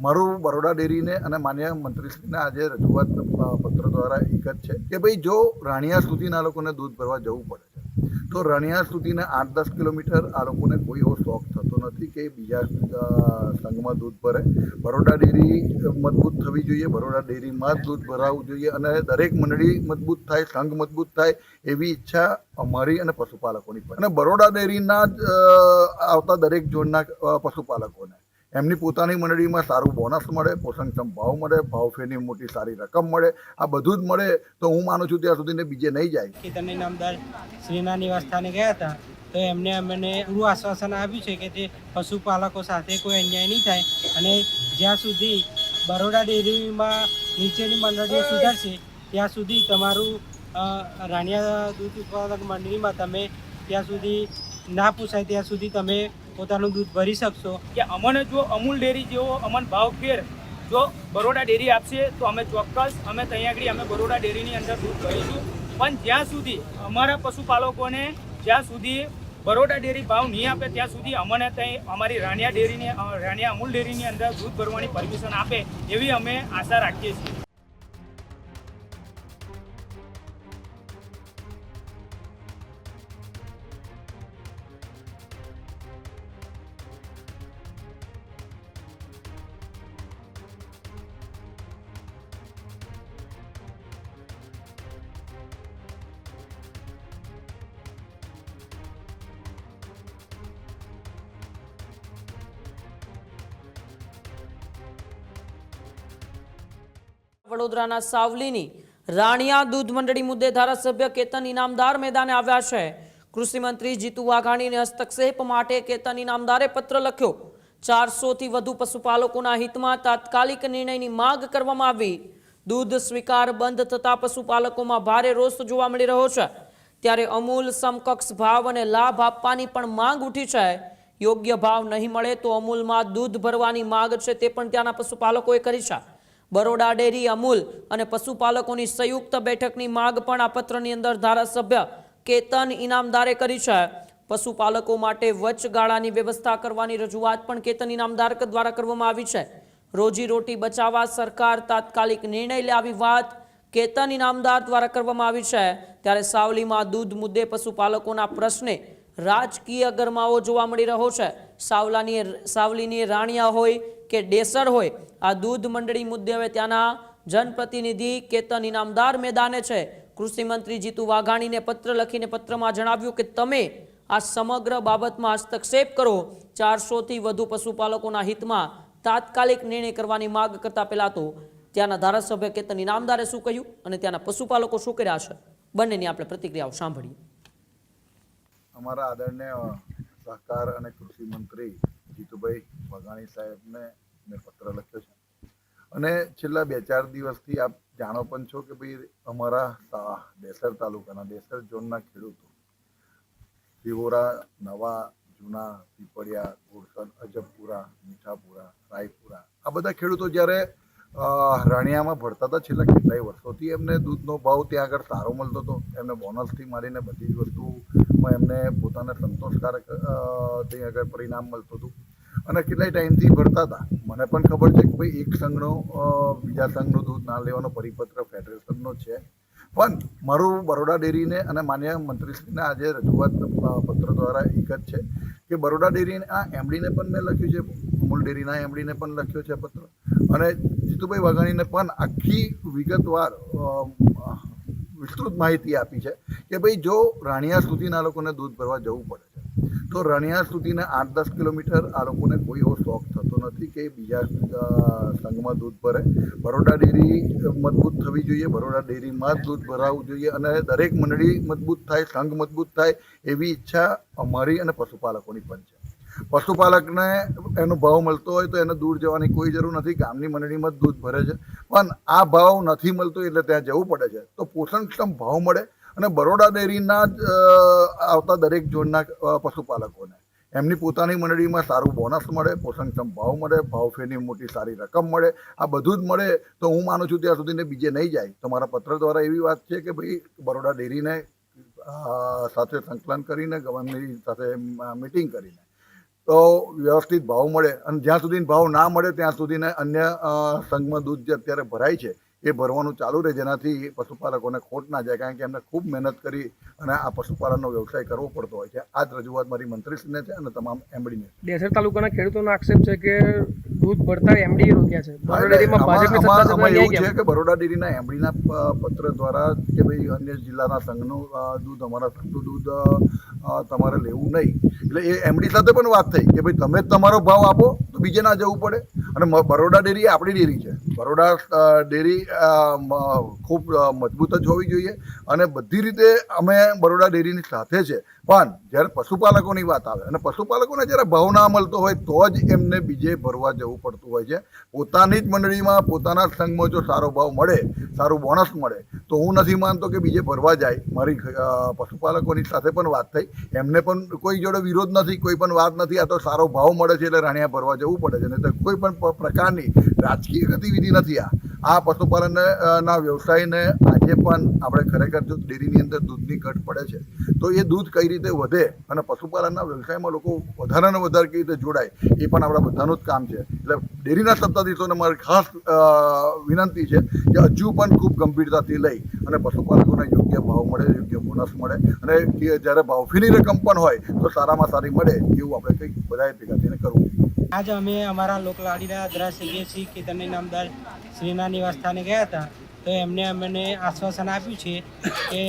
મારું બરોડા ડેરીને અને માન્ય મંત્રીશ્રીને આજે રજૂઆત પત્ર દ્વારા એક જ છે કે ભાઈ જો રાણિયા સુધીના લોકોને દૂધ ભરવા જવું પડે છે તો રાણિયા સુધીને 8-10 કિલોમીટર આ લોકોને કોઈ એવો શોખ થતો નથી કે બીજા સંઘમાં દૂધ ભરે. બરોડા ડેરી મજબૂત થવી જોઈએ, બરોડા ડેરીમાં જ દૂધ ભરાવવું જોઈએ અને દરેક મંડળી મજબૂત થાય, સંઘ મજબૂત થાય એવી ઈચ્છા અમારી અને પશુપાલકોની પણ. અને બરોડા ડેરીના જ આવતા દરેક ઝોનના પશુપાલકોને એમની પોતાની મંડળીમાં સારું બોનસ મળે, પોષણક્ષમ ભાવ મળે, ભાવફેરની મોટી સારી રકમ મળે. આ બધું જ મળે તો હું માનું છું ત્યાં સુધીને બીજે નહીં જાય. ખેતરની ઇનામદાર શ્રીના નિવાસસ્થાને ગયા હતા તો એમને અમને પૂરું આશ્વાસન આપ્યું છે કે તે પશુપાલકો સાથે કોઈ અન્યાય નહીં થાય અને જ્યાં સુધી બરોડા ડેરીમાં નીચેની મંડળીઓ સુધારશે ત્યાં સુધી તમારું રાણિયા દૂધ ઉત્પાદક મંડળીમાં તમે ત્યાં સુધી ના પૂછાય ત્યાં સુધી તમે પોતાનું દૂધ ભરી શકશો. કે અમને જો અમૂલ ડેરી જેવો અમને ભાવ ફેર જો બરોડા ડેરી આપશે તો અમે ચોક્કસ ત્યાં આગળ અમે બરોડા ડેરીની અંદર દૂધ ભરીશું. પણ જ્યાં સુધી અમારા પશુપાલકોને જ્યાં સુધી બરોડા ડેરી ભાવ નહીં આપે ત્યાં સુધી અમને ત્યાં અમારી રાણિયા અમૂલ ડેરીની અંદર દૂધ ભરવાની પરમિશન આપે એવી અમે આશા રાખીએ છીએ. વડોદરાના સાવલીની રાણિયા દૂધ મંડળી મુદ્દે ધારાસભ્ય કેતન ઇનામદાર મેદાને આવ્યા છે. કૃષિ મંત્રી જીતુ વાઘાણીને હસ્તક્ષેપ માટે કેતન ઇનામદારે પત્ર લખ્યો. 400થી વધુ પશુપાલકોના હિતમાં તાત્કાલિક નિર્ણયની માંગ કરવામાં આવી. દૂધ સ્વીકાર બંધ થતા પશુપાલકોમાં ભારે રોષ જોવા મળી રહ્યો છે. ત્યારે અમૂલ સમકક્ષ ભાવ અને લાભ આપવાની પણ માંગ ઉઠી છે. યોગ્ય ભાવ નહીં મળે તો અમૂલમાં દૂધ ભરવાની માંગ છે તે પણ ત્યાંના પશુપાલકોએ કરી છે. બરોડા ડેરી, અમૂલ અને પશુપાલકોની સંયુક્ત બેઠકની માંગ પણ આ પત્રની અંદર ધારાસભ્ય કેતન ઇનામદારે કરી છે. પશુપાલકો માટે વચગાળાની વ્યવસ્થા કરવાની રજૂઆત પણ કેતન ઇનામદાર દ્વારા કરવામાં આવી છે. રોજીરોટી બચાવવા સરકાર તાત્કાલિક નિર્ણય લે આવી વાત કેતન ઇનામદાર દ્વારા કરવામાં આવી છે. ત્યારે સાવલીમાં દૂધ મુદ્દે પશુપાલકોના પ્રશ્ને રાજકીય ગરમાવો જોવા મળી રહ્યો છે. સાવલીની રાણિયા હોય કે ડેસર હોય, આ દૂધ મંડળી મુદ્દે હવે ત્યાંના જનપ્રતિનિધિ કેતન ઇનામદાર મેદાને છે. કૃષિ મંત્રી જીતુ વાઘાણીને પત્ર લખીને પત્રમાં જણાવ્યું કે તમે આ સમગ્ર બાબતમાં હસ્તક્ષેપ કરો. 400થી વધુ પશુપાલકોના હિતમાં તાત્કાલિક નિર્ણય કરવાની માંગ કરતા પહેલા તો ત્યાંના ધારાસભ્ય કેતન ઇનામદારે શું કહ્યું અને ત્યાંના પશુપાલકો શું કર્યા છે, બંનેની આપણે પ્રતિક્રિયાઓ સાંભળીએ. અમારા આદરણીય સહકાર અને કૃષિ મંત્રી જીતુભાઈ વાઘાણી સાહેબને મેં પત્ર લખ્યો છે અને છેલ્લા 2-4 દિવસથી આપ જાણો પણ છો કે ભાઈ અમારા ડેસર તાલુકાના ડેસર ઝોનના ખેડૂતો વિહોરા, નવા, જૂના, પીપળિયા, ગોરસદ, અજબપુરા, મીઠાપુરા, રાયપુરા આ બધા ખેડૂતો જ્યારે રાણિયામાં ભરતા હતા છેલ્લા કેટલાય વર્ષોથી એમને દૂધનો ભાવ ત્યાં આગળ સારો મળતો હતો. એમને બોનસથી માંડીને બધી જ વસ્તુમાં એમને પોતાને સંતોષકારક ત્યાં આગળ પરિણામ મળતું હતું અને કેટલાય ટાઈમથી ભરતા હતા. મને પણ ખબર છે કે ભાઈ એક સંઘનો બીજા સંઘનું દૂધ ના લેવાનો પરિપત્ર ફેડરેશનનો છે. પણ મારું બરોડા ડેરીને અને માન્ય મંત્રીશ્રીને આજે રજૂઆત પત્ર દ્વારા એક જ છે કે બરોડા ડેરીને આ એમડીને પણ મેં લખ્યું છે, અમૂલ ડેરીના એમડીને પણ લખ્યો છે પત્ર અને જીતુભાઈ વાઘાણીને પણ આખી વિગતવાર વિસ્તૃત માહિતી આપી છે કે ભાઈ જો રાણિયા સુધીના લોકોને દૂધ ભરવા જવું પડે છે તો રાણિયા સુધીને 8-10 કિલોમીટર આ લોકોને કોઈ એવો શોખ થતો નથી કે બીજા સંઘમાં દૂધ ભરે. બરોડા ડેરી મજબૂત થવી જોઈએ, બરોડા ડેરીમાં જ દૂધ ભરાવવું જોઈએ અને દરેક મંડળી મજબૂત થાય, સંઘ મજબૂત થાય એવી ઈચ્છા અમારી અને પશુપાલકોની પણ છે. પશુપાલકને એનો ભાવ મળતો હોય તો એને દૂર જવાની કોઈ જરૂર નથી, ગામની મંડળીમાં જ દૂધ ભરે છે. પણ આ ભાવ નથી મળતો એટલે ત્યાં જવું પડે છે. તો પોષણક્ષમ ભાવ મળે અને બરોડા ડેરીના જ આવતા દરેક ઝોનના પશુપાલકોને એમની પોતાની મંડળીમાં સારું બોનસ મળે, પોષણક્ષમ ભાવ મળે, ભાવફેરની મોટી સારી રકમ મળે. આ બધું જ મળે તો હું માનું છું ત્યાં સુધીને બીજે નહીં જાય. તો મારા પત્ર દ્વારા એવી વાત છે કે ભાઈ બરોડા ડેરીને સાથે સંકલન કરીને ગવર્નરની સાથે મિટિંગ કરીને તો વ્યવસ્થિત ભાવ મળે, અને જ્યાં સુધી ભાવ ના મળે ત્યાં સુધીને અન્ય સંઘમાં દૂધ જે અત્યારે ભરાય છે એ ભરવાનું ચાલુ રહે, જેનાથી પશુપાલકોને ખોટ ના જાય, કારણ કે એમને ખૂબ મહેનત કરી અને આ પશુપાલનનો વ્યવસાય કરવો પડતો હોય છે. આ જ રજૂઆત મારી મંત્રીશ્રીને છે અને તમામ એમડીને. દેસર તાલુકાના ખેડૂતોનો આક્ષેપ છે કે દૂધ ભરતા એમડી રોક્યા છે. બરોડા ડેરીમાં ભાજપની સત્તા છે, આમાં એવું કેમ? છે કે બરોડા ડેરીના એમડીના પત્ર દ્વારા કે ભાઈ અન્ય જિલ્લાના સંઘનું દૂધ, અમારા સંઘનું દૂધ તમારે લેવું નહીં, એટલે એ એમડી સાથે પણ વાત થઈ કે ભાઈ તમે જ તમારો ભાવ આપો તો બીજે ના જવું પડે. અને બરોડા ડેરી એ આપણી ડેરી છે. બરોડા ડેરી ખૂબ મજબૂત જ હોવી જોઈએ અને બધી રીતે અમે બરોડા ડેરીની સાથે છે. પણ જ્યારે પશુપાલકોની વાત આવે અને પશુપાલકોને જ્યારે ભાવ ના મળતો હોય તો જ એમને બીજે ભરવા જવું પડતું હોય છે. પોતાની જ મંડળીમાં, પોતાના સંઘમાં જો સારો ભાવ મળે, સારું બોનસ મળે, તો હું નથી માનતો કે બીજે ભરવા જાય. મારી પશુપાલકોની સાથે પણ વાત થઈ, એમને પણ કોઈ જોડે વિરોધ નથી, કોઈ પણ વાત નથી. આ તો સારો ભાવ મળે છે એટલે રાણિયા ભરવા જવું પડે છે, નહીં તો કોઈ પણ પ્રકારની રાજકીય ગતિવિધિ નથી. આ પશુપાલન ના વ્યવસાયને આજે પણ આપણે ખરેખર જો ડેરીની અંદર દૂધની ઘટ પડે છે તો એ દૂધ કઈ રીતે વધે અને પશુપાલનના વ્યવસાયમાં લોકો વધારે ને વધારે કઈ રીતે જોડાય, એ પણ આપણા બધાનું જ કામ છે. એટલે ડેરીના સત્તાધીશોને મારી ખાસ વિનંતી છે કે હજુ પણ ખૂબ ગંભીરતાથી લઈ અને પશુપાલકોને યોગ્ય ભાવ મળે, યોગ્ય બોનસ મળે, અને જ્યારે ભાવફીની રકમ પણ હોય તો સારામાં સારી મળે, એવું આપણે કંઈક બધાએ ભેગા થઈને કરવું જોઈએ. આજ અમે અમારા લોકલાડીના ધારાસભ્ય શ્રી કેતન ઇનામદાર શ્રીના નિવાસસ્થાને ગયા હતા, તો એમને અમને આશ્વાસન આપ્યું છે કે,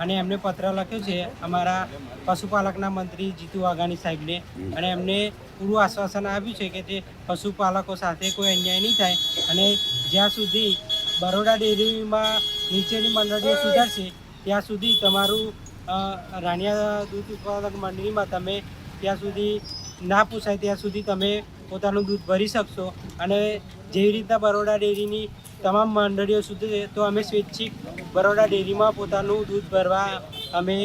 અને એમને પત્ર લખ્યો છે અમારા પશુપાલકના મંત્રી જીતુ વાઘાણી સાહેબને, અને એમને પૂરું આશ્વાસન આપ્યું છે કે તે પશુપાલકો સાથે કોઈ અન્યાય નહીં થાય, અને જ્યાં સુધી બરોડા ડેરીમાં નીચેની મંડળીઓ સુધારશે ત્યાં સુધી તમારું રાણિયા દૂધ ઉત્પાદક મંડળીમાં તમે ત્યાં સુધી ના પૂછાય ત્યાં સુધી તમે પોતાનું દૂધ ભરી શકશો. અને જેવી રીતના બરોડા ડેરીની તમામ મંડળીઓ સુધી, તો અમે સ્વૈચ્છિક બરોડા ડેરીમાં પોતાનું દૂધ ભરવા અમે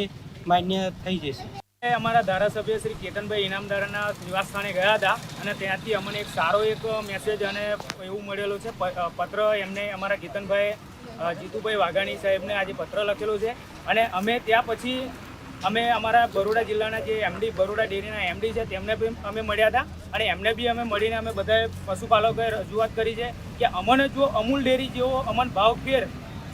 માન્ય થઈ જઈશું. અમારા ધારાસભ્ય શ્રી કેતનભાઈ ઇનામદારના નિવાસસ્થાને ગયા હતા અને ત્યાંથી અમને એક સારો એક મેસેજ અને એવું મળેલો છે પત્ર. એમને અમારા કેતનભાઈ જીતુભાઈ વાઘાણી સાહેબને આજે પત્ર લખેલો છે, અને અમે ત્યાં પછી અમે અમારા બરોડા જિલ્લાના જે એમડી, બરોડા ડેરીના એમડી છે, તેમને બી અમે મળ્યા હતા, અને એમને બી અમે મળીને અમે બધાએ પશુપાલકોએ રજૂઆત કરી છે કે અમને જો અમૂલ ડેરી જેવો અમને ભાવ ફેર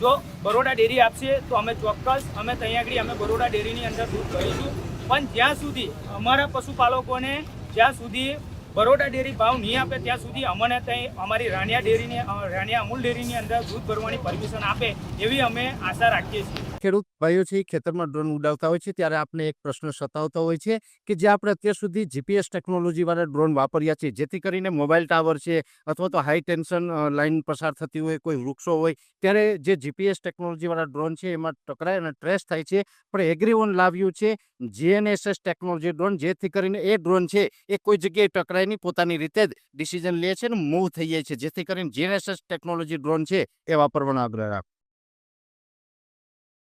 જો બરોડા ડેરી આપશે તો અમે ચોક્કસ અમે ત્યાં આગળ અમે બરોડા ડેરીની અંદર દૂધ ભરીશું. પણ જ્યાં સુધી અમારા પશુપાલકોને જ્યાં સુધી બરોડા ડેરી ભાવ નહીં આપે ત્યાં સુધી અમને ત્યાં અમારી રાણિયા ડેરીની, રાણિયા અમૂલ ડેરીની અંદર દૂધ ભરવાની પરમિશન આપે એવી અમે આશા રાખીએ છીએ. ખેડૂત ભાઈઓ છે ખેતરમાં ડ્રોન ઉડાવતા હોય છે ત્યારે આપણે એક પ્રશ્ન સતાવતો હોય છે કે જે આપણે અત્યાર સુધી જીપીએસ ટેકનોલોજીવાળા ડ્રોન વાપર્યા છે, જેથી કરીને મોબાઈલ ટાવર છે અથવા તો હાઈ ટેન્શન લાઇન પસાર થતી હોય, કોઈ વૃક્ષો હોય, ત્યારે જે જીપીએસ ટેકનોલોજીવાળા ડ્રોન છે એમાં ટકરાય અને ટ્રેસ થાય છે. પણ એગ્રીઓન લાવ્યું છે GNSS ટેકનોલોજી ડ્રોન, જેથી કરીને એ ડ્રોન છે એ કોઈ જગ્યાએ ટકરાય નહીં, પોતાની રીતે જ ડિસિઝન લે છે અને મૂવ થઈ જાય છે, જેથી કરીને GNSS ટેકનોલોજી ડ્રોન છે એ વાપરવાનો આગ્રહ રાખો.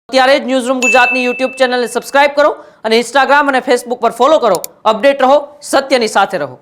ત્યારે જ ન્યૂઝરૂમ ગુજરાતની યુટ્યુબ ચેનલને સબસ્ક્રાઇબ કરો અને ઇન્સ્ટાગ્રામ અને ફેસબુક પર ફોલો કરો. અપડેટ રહો, સત્યની સાથે રહો.